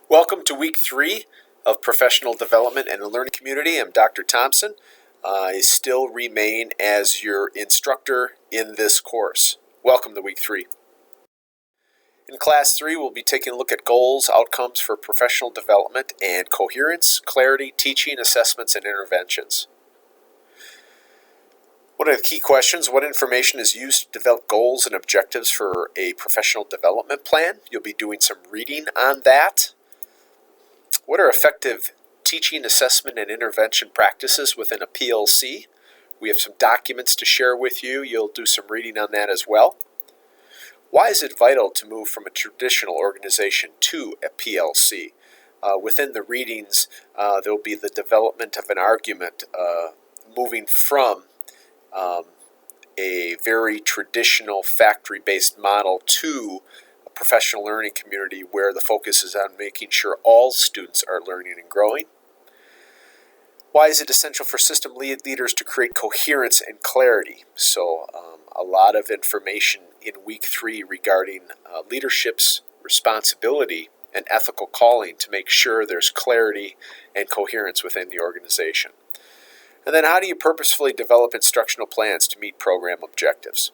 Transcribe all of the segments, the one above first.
Welcome to week 3 of Professional Development and the Learning Community. I'm Dr. Thomsen. I still remain as your instructor in this course. Welcome to week 3. In class 3, we'll be taking a look at goals, outcomes for professional development, and coherence, clarity, teaching, assessments, and interventions. What are the key questions? What information is used to develop goals and objectives for a professional development plan? You'll be doing some reading on that. What are effective teaching, assessment, and intervention practices within a PLC? We have some documents to share with you. You'll do some reading on that as well. Why is it vital to move from a traditional organization to a PLC? Within the readings, there will be the development of an argument moving from a very traditional factory-based model to professional learning community where the focus is on making sure all students are learning and growing. Why is it essential for system leaders to create coherence and clarity? So a lot of information in week 3 regarding leadership's responsibility and ethical calling to make sure there's clarity and coherence within the organization. And then how do you purposefully develop instructional plans to meet program objectives?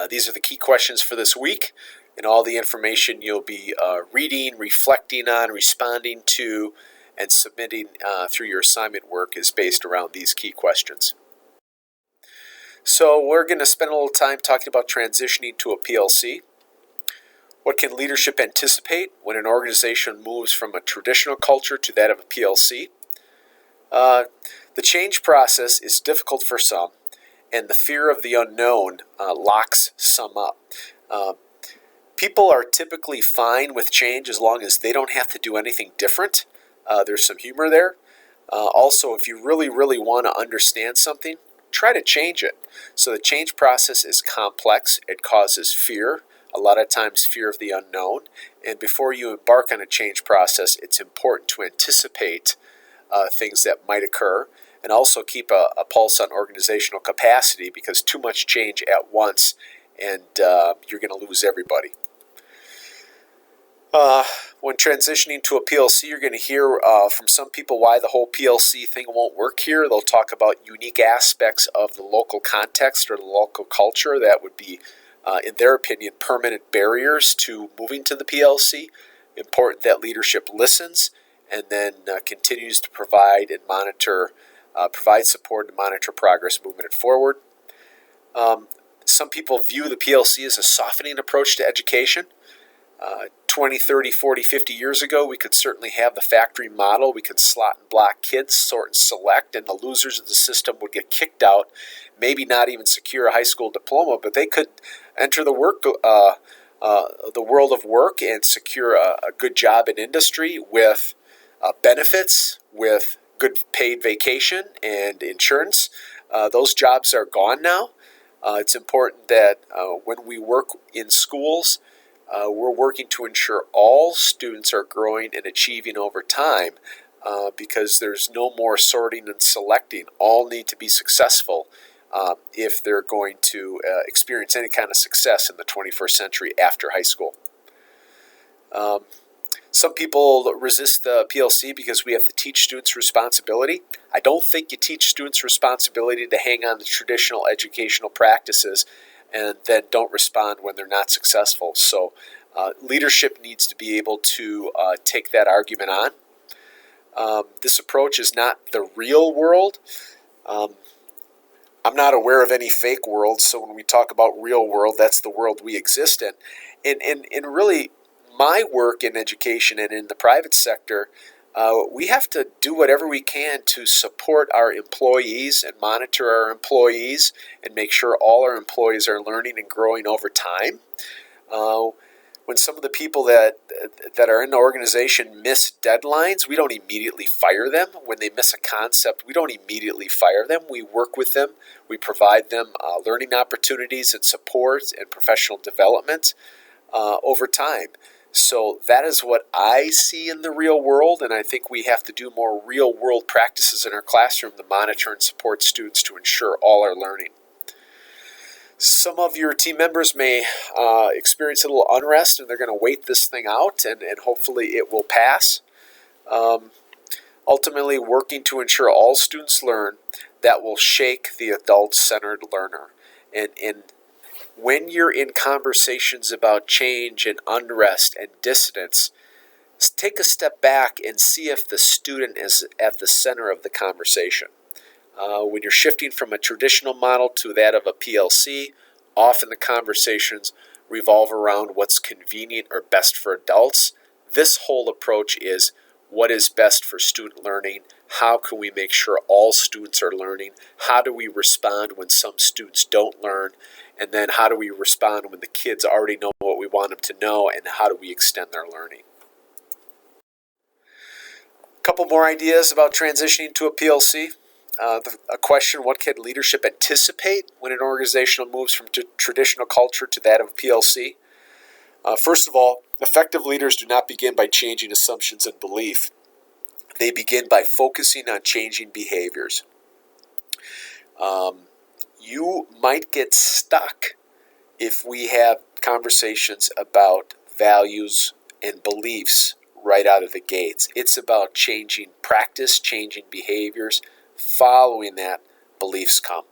These are the key questions for this week. And all the information you'll be reading, reflecting on, responding to, and submitting through your assignment work is based around these key questions. So we're going to spend a little time talking about transitioning to a PLC. What can leadership anticipate when an organization moves from a traditional culture to that of a PLC? The change process is difficult for some, and the fear of the unknown locks some up. People are typically fine with change as long as they don't have to do anything different. There's some humor there. Also, if you really want to understand something, try to change it. So the change process is complex. It causes fear, a lot of times fear of the unknown. And before you embark on a change process, it's important to anticipate things that might occur and also keep a pulse on organizational capacity, because too much change at once and you're going to lose everybody. When transitioning to a PLC, you're going to hear from some people why the whole PLC thing won't work here. They'll talk about unique aspects of the local context or the local culture that would be, in their opinion, permanent barriers to moving to the PLC. Important that leadership listens and then continues to provide and monitor, provide support and monitor progress moving it forward. Some people view the PLC as a softening approach to education. 20, 30, 40, 50 years ago, we could certainly have the factory model. We could slot and block kids, sort and select, and the losers of the system would get kicked out, maybe not even secure a high school diploma, but they could enter the world of work and secure a good job in industry with benefits, with good paid vacation and insurance. Those jobs are gone now. It's important that when we work in schools, we're working to ensure all students are growing and achieving over time, because there's no more sorting and selecting. All need to be successful if they're going to experience any kind of success in the 21st century after high school. Some people resist the PLC because we have to teach students responsibility. I don't think you teach students responsibility to hang on to traditional educational practices and then don't respond when they're not successful. So leadership needs to be able to take that argument on. This approach is not the real world. I'm not aware of any fake world, so when we talk about real world, that's the world we exist in. And really, my work in education and in the private sector, we have to do whatever we can to support our employees and monitor our employees and make sure all our employees are learning and growing over time. When some of the people that are in the organization miss deadlines, we don't immediately fire them. When they miss a concept, we don't immediately fire them. We work with them. We provide them learning opportunities and support and professional development over time. So that is what I see in the real world, and I think we have to do more real-world practices in our classroom to monitor and support students to ensure all are learning. Some of your team members may experience a little unrest, and they're going to wait this thing out, and hopefully it will pass. Ultimately, working to ensure all students learn, that will shake the adult-centered learner. And when you're in conversations about change and unrest and dissidence, take a step back and see if the student is at the center of the conversation. When you're shifting from a traditional model to that of a PLC, often the conversations revolve around what's convenient or best for adults. This whole approach is what is best for student learning, how can we make sure all students are learning, how do we respond when some students don't learn, and then how do we respond when the kids already know what we want them to know, and how do we extend their learning. A couple more ideas about transitioning to a PLC. A question, what can leadership anticipate when an organization moves from traditional culture to that of PLC? First of all, effective leaders do not begin by changing assumptions and belief. They begin by focusing on changing behaviors. You might get stuck if we have conversations about values and beliefs right out of the gates. It's about changing practice, changing behaviors. Following that, beliefs come.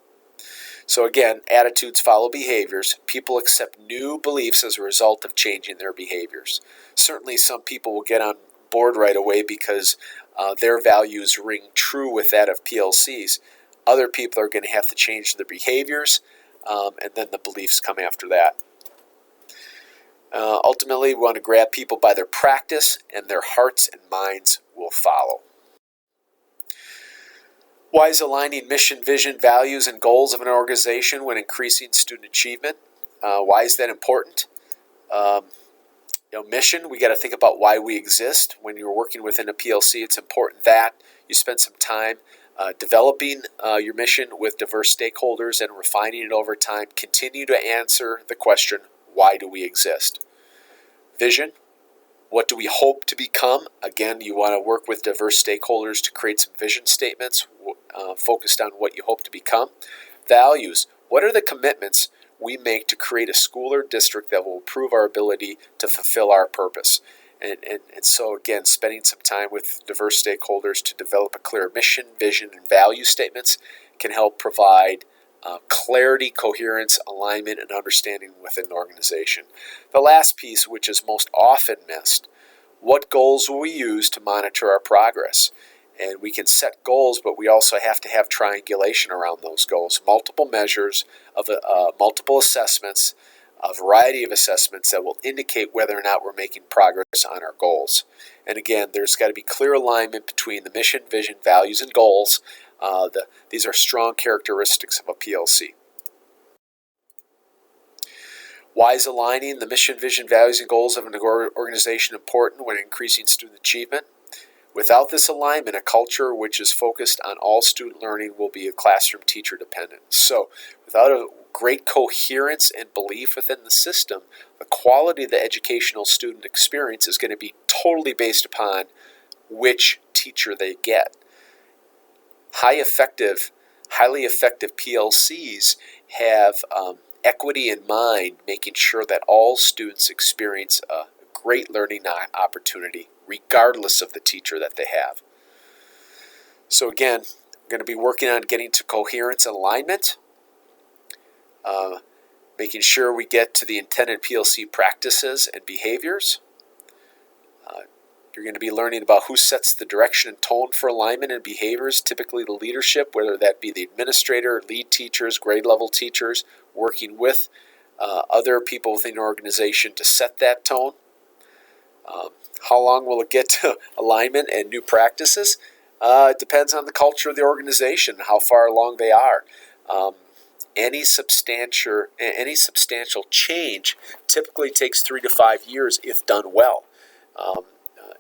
So again, attitudes follow behaviors. People accept new beliefs as a result of changing their behaviors. Certainly some people will get on board right away because their values ring true with that of PLCs. Other people are going to have to change their behaviors, and then the beliefs come after that. Ultimately, we want to grab people by their practice, and their hearts and minds will follow. Why is aligning mission, vision, values, and goals of an organization when increasing student achievement? Why is that important? Mission, we got to think about why we exist. When you're working within a PLC, it's important that you spend some time developing your mission with diverse stakeholders and refining it over time. Continue to answer the question, why do we exist? Vision, what do we hope to become? Again, you want to work with diverse stakeholders to create some vision statements focused on what you hope to become. Values, what are the commitments we make to create a school or district that will improve our ability to fulfill our purpose? And so again, spending some time with diverse stakeholders to develop a clear mission, vision, and value statements can help provide clarity, coherence, alignment, and understanding within an organization. The last piece, which is most often missed, what goals will we use to monitor our progress? And we can set goals, but we also have to have triangulation around those goals. Multiple measures of multiple assessments, a variety of assessments that will indicate whether or not we're making progress on our goals. And again, there's got to be clear alignment between the mission, vision, values, and goals. These are strong characteristics of a PLC. Why is aligning the mission, vision, values, and goals of an organization important when increasing student achievement? Without this alignment, a culture which is focused on all student learning will be a classroom teacher dependent. So without a great coherence and belief within the system, the quality of the educational student experience is going to be totally based upon which teacher they get. Highly effective PLCs have equity in mind, making sure that all students experience a great learning opportunity regardless of the teacher that they have. So again, I'm going to be working on getting to coherence and alignment, making sure we get to the intended PLC practices and behaviors. You're going to be learning about who sets the direction and tone for alignment and behaviors, typically the leadership, whether that be the administrator, lead teachers, grade level teachers, working with other people within the organization to set that tone. How long will it get to alignment and new practices? It depends on the culture of the organization, how far along they are. Any substantial change typically takes 3 to 5 years if done well.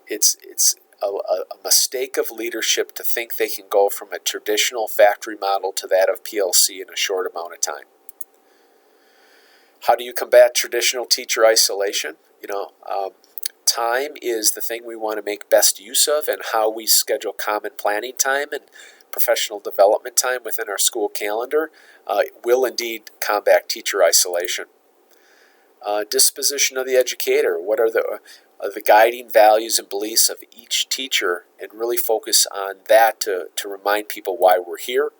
It's a mistake of leadership to think they can go from a traditional factory model to that of PLC in a short amount of time. How do you combat traditional teacher isolation? Time is the thing we want to make best use of, and how we schedule common planning time and professional development time within our school calendar will indeed combat teacher isolation. Disposition of the educator. What are the guiding values and beliefs of each teacher, and really focus on that to remind people why we're here.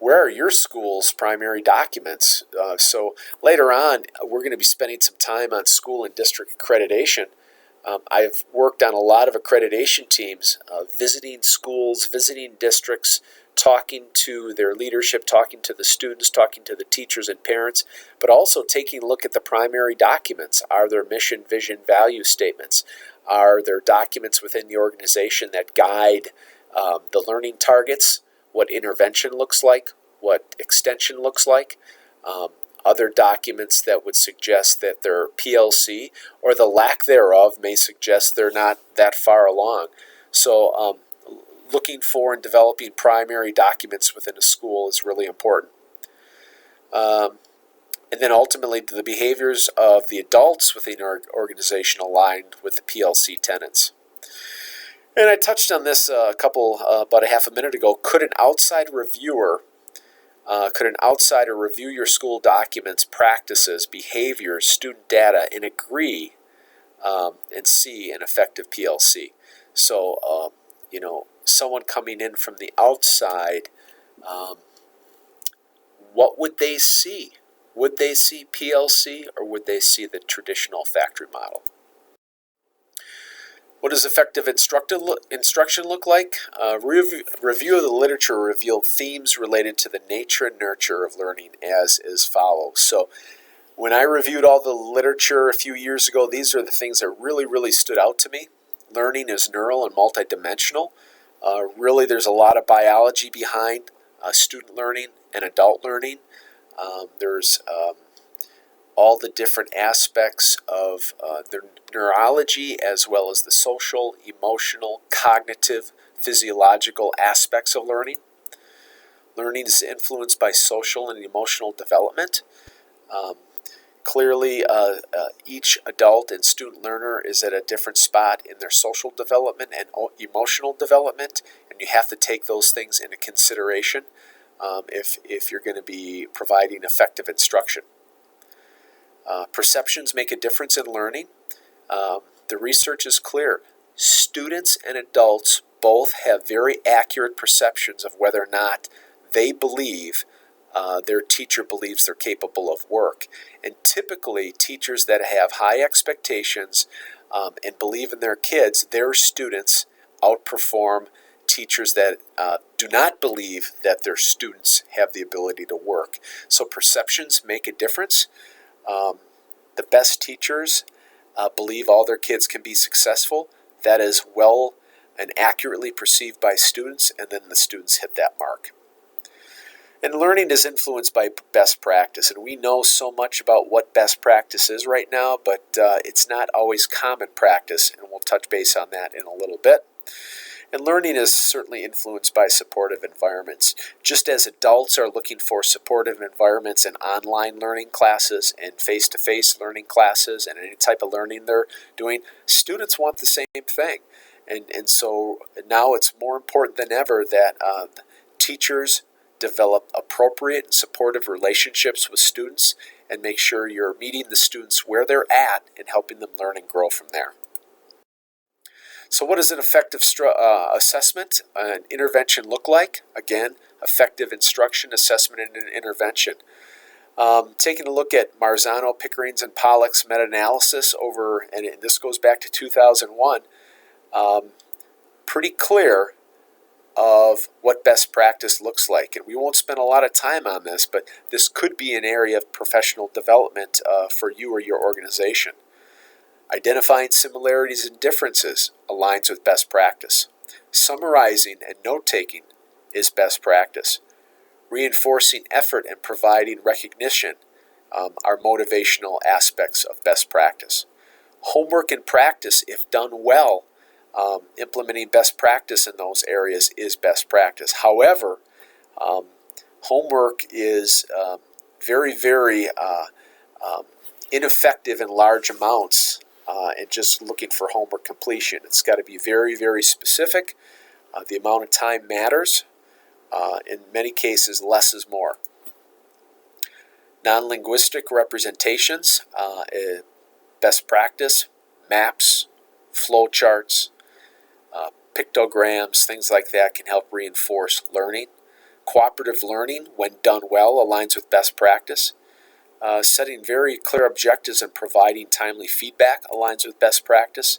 Where are your school's primary documents? So later on, we're going to be spending some time on school and district accreditation. I've worked on a lot of accreditation teams, visiting schools, visiting districts, talking to their leadership, talking to the students, talking to the teachers and parents, but also taking a look at the primary documents. Are there mission, vision, value statements? Are there documents within the organization that guide the learning targets, what intervention looks like, what extension looks like? Other documents that would suggest that their PLC or the lack thereof may suggest they're not that far along. So looking for and developing primary documents within a school is really important. And then ultimately, the behaviors of the adults within our organization aligned with the PLC tenets. And I touched on this about a half a minute ago. Could an outsider review your school documents, practices, behaviors, student data, and agree and see an effective PLC? So, someone coming in from the outside, what would they see? Would they see PLC, or would they see the traditional factory model? What does effective instruction look like? Review of the literature revealed themes related to the nature and nurture of learning as follows. So when I reviewed all the literature a few years ago, these are the things that really stood out to me. Learning is neural and multidimensional. Really, there's a lot of biology behind student learning and adult learning. There's all the different aspects of the neurology, as well as the social, emotional, cognitive, physiological aspects of learning. Learning is influenced by social and emotional development. Clearly, each adult and student learner is at a different spot in their social development and emotional development, and you have to take those things into consideration if you're going to be providing effective instruction. Perceptions make a difference in learning. The research is clear. Students and adults both have very accurate perceptions of whether or not they believe their teacher believes they're capable of work. And typically, teachers that have high expectations and believe in their kids, their students outperform teachers that do not believe that their students have the ability to work. So perceptions make a difference. The best teachers believe all their kids can be successful. That is well and accurately perceived by students, and then the students hit that mark. And learning is influenced by best practice, and we know so much about what best practice is right now, but it's not always common practice, and we'll touch base on that in a little bit. And learning is certainly influenced by supportive environments. Just as adults are looking for supportive environments in online learning classes and face-to-face learning classes and any type of learning they're doing, students want the same thing. And so now it's more important than ever that teachers develop appropriate and supportive relationships with students and make sure you're meeting the students where they're at and helping them learn and grow from there. So what does an effective assessment and intervention look like? Again, effective instruction, assessment, and intervention. Taking a look at Marzano, Pickering's, and Pollack's meta-analysis and this goes back to 2001, pretty clear of what best practice looks like. And we won't spend a lot of time on this, but this could be an area of professional development for you or your organization. Identifying similarities and differences aligns with best practice. Summarizing and note-taking is best practice. Reinforcing effort and providing recognition are motivational aspects of best practice. Homework and practice, if done well, implementing best practice in those areas is best practice. However, homework is very ineffective in large amounts and just looking for homework completion. It's got to be very specific. The amount of time matters. In many cases, less is more. Non-linguistic representations, best practice, maps, flowcharts, pictograms, things like that can help reinforce learning. Cooperative learning, when done well, aligns with best practice. Setting very clear objectives and providing timely feedback aligns with best practice.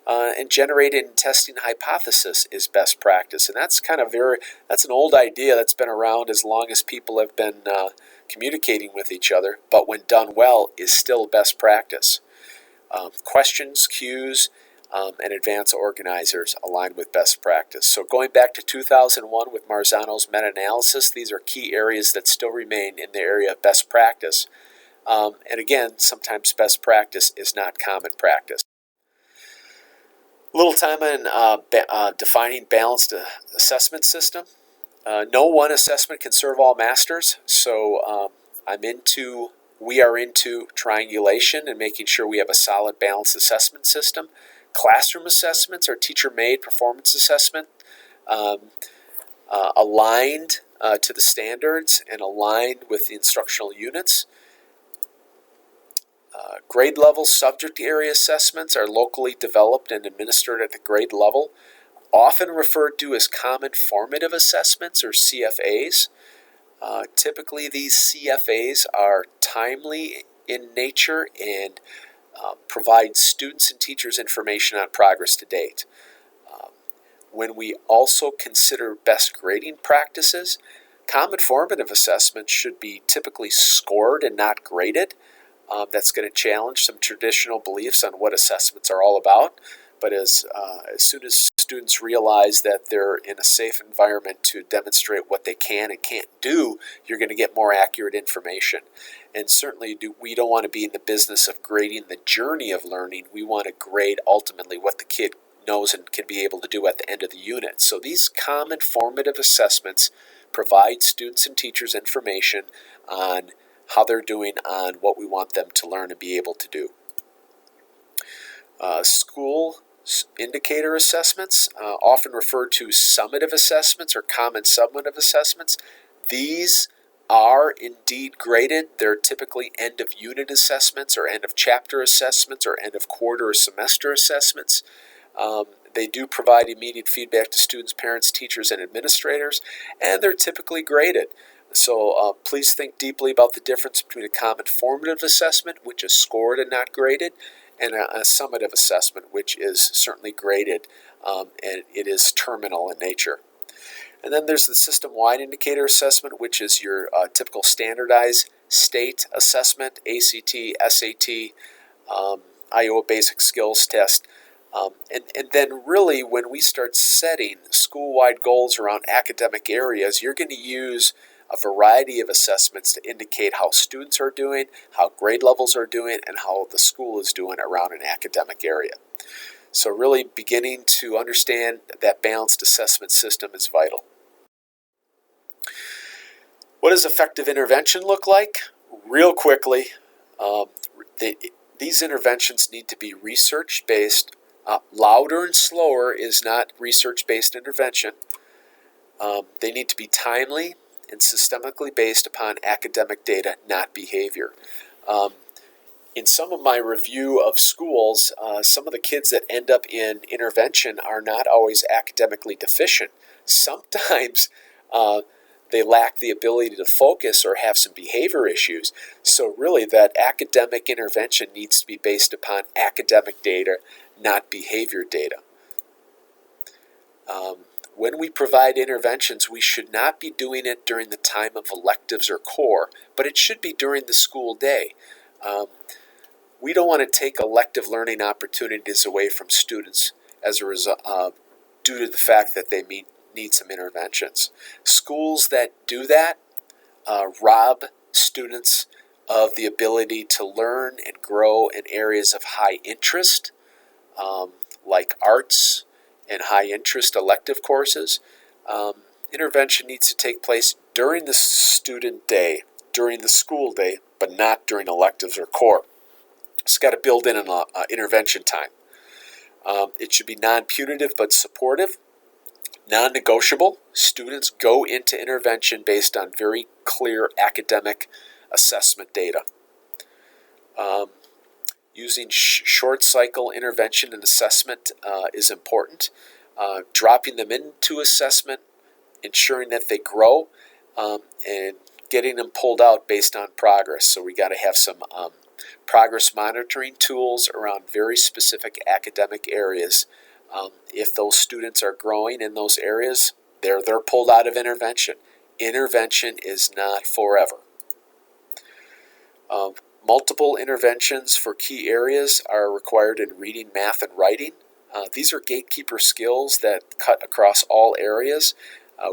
And generating and testing hypothesis is best practice. And that's that's an old idea that's been around as long as people have been communicating with each other, but when done well is still best practice. Questions, cues, and advanced organizers align with best practice. So going back to 2001 with Marzano's meta-analysis, these are key areas that still remain in the area of best practice. And again, sometimes best practice is not common practice. A little time on defining balanced assessment system. No one assessment can serve all masters, so we are into triangulation and making sure we have a solid balanced assessment system. Classroom assessments are teacher-made performance assessment, aligned to the standards and aligned with the instructional units. Grade level subject area assessments are locally developed and administered at the grade level, often referred to as common formative assessments or CFAs. Typically, these CFAs are timely in nature and provide students and teachers information on progress to date. When we also consider best grading practices, common formative assessments should be typically scored and not graded. That's going to challenge some traditional beliefs on what assessments are all about. But as soon as students realize that they're in a safe environment to demonstrate what they can and can't do, you're going to get more accurate information. And certainly we don't want to be in the business of grading the journey of learning. We want to grade ultimately what the kid knows and can be able to do at the end of the unit. So these common formative assessments provide students and teachers information on how they're doing on what we want them to learn and be able to do. School indicator assessments, often referred to summative assessments or common summative assessments. These are indeed graded. They're typically end of unit assessments or end of chapter assessments or end of quarter or semester assessments. They do provide immediate feedback to students, parents, teachers, and administrators, and they're typically graded. So please think deeply about the difference between a common formative assessment, which is scored and not graded, and a summative assessment, which is certainly graded, and it is terminal in nature. And then there's the system-wide indicator assessment, which is your typical standardized state assessment, ACT, SAT, Iowa Basic Skills Test. And then really when we start setting school-wide goals around academic areas, you're going to use a variety of assessments to indicate how students are doing, how grade levels are doing, and how the school is doing around an academic area. So really beginning to understand that balanced assessment system is vital. What does effective intervention look like? Real quickly, these interventions need to be research-based. Louder and slower is not research-based intervention. They need to be timely and systemically based upon academic data, not behavior. In some of my review of schools, some of the kids that end up in intervention are not always academically deficient. Sometimes they lack the ability to focus or have some behavior issues. So really that academic intervention needs to be based upon academic data, not behavior data. When we provide interventions, we should not be doing it during the time of electives or core, but it should be during the school day. We don't want to take elective learning opportunities away from students as a result, due to the fact that they need some interventions. Schools that do that rob students of the ability to learn and grow in areas of high interest, like arts and high interest elective courses. Intervention needs to take place during the student day, during the school day, but not during electives or core. It's got to build in an intervention time. It should be non-punitive but supportive. Non-negotiable, students go into intervention based on very clear academic assessment data. Using short cycle intervention and assessment is important. Dropping them into assessment, ensuring that they grow, and getting them pulled out based on progress. So we got to have some progress monitoring tools around very specific academic areas. If those students are growing in those areas, they're pulled out of intervention. Intervention is not forever. Multiple interventions for key areas are required in reading, math, and writing. These are gatekeeper skills that cut across all areas.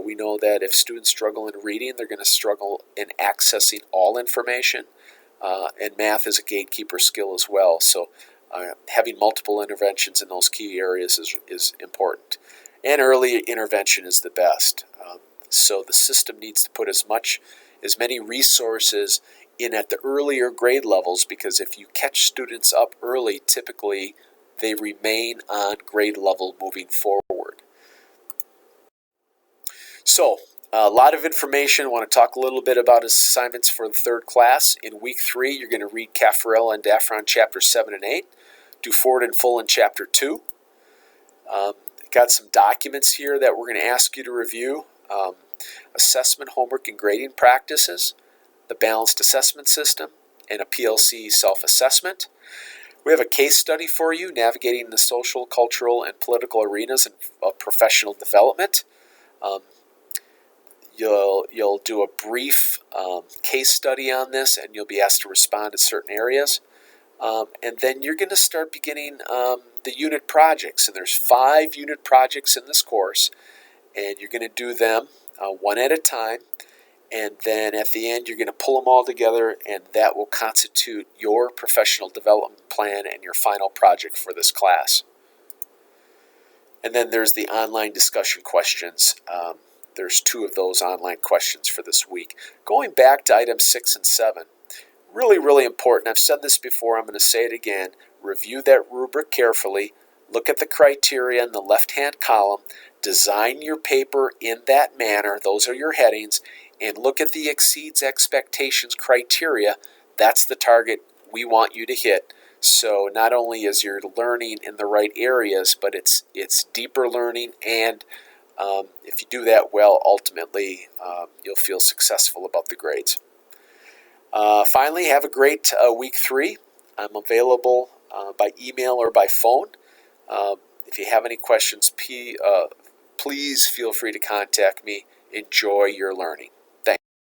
We know that if students struggle in reading, they're going to struggle in accessing all information. And math is a gatekeeper skill as well. So having multiple interventions in those key areas is important. And early intervention is the best. So the system needs to put as many resources in at the earlier grade levels, because if you catch students up early, typically they remain on grade level moving forward. So, a lot of information. I want to talk a little bit about assignments for the third class. In week 3, you're going to read Caffarel and Daffron chapter 7 and 8. Do Ford and Full in chapter 2. Got some documents here that we're going to ask you to review. Assessment, homework, and grading practices, the balanced assessment system, and a PLC self-assessment. We have a case study for you, navigating the social, cultural, and political arenas of professional development. You'll do a brief case study on this, and you'll be asked to respond to certain areas. And then you're going to start beginning the unit projects. And there's 5 unit projects in this course, and you're going to do them one at a time. And then at the end, you're going to pull them all together, and that will constitute your professional development plan and your final project for this class. And then there's the online discussion questions. There's 2 of those online questions for this week. Going back to items 6 and 7, really, really important. I've said this before, I'm going to say it again. Review that rubric carefully. Look at the criteria in the left-hand column. Design your paper in that manner. Those are your headings. And look at the exceeds expectations criteria. That's the target we want you to hit. So not only is your learning in the right areas, but it's deeper learning, and if you do that well, ultimately you'll feel successful about the grades. Finally, have a great week 3. I'm available by email or by phone. If you have any questions, please feel free to contact me. Enjoy your learning.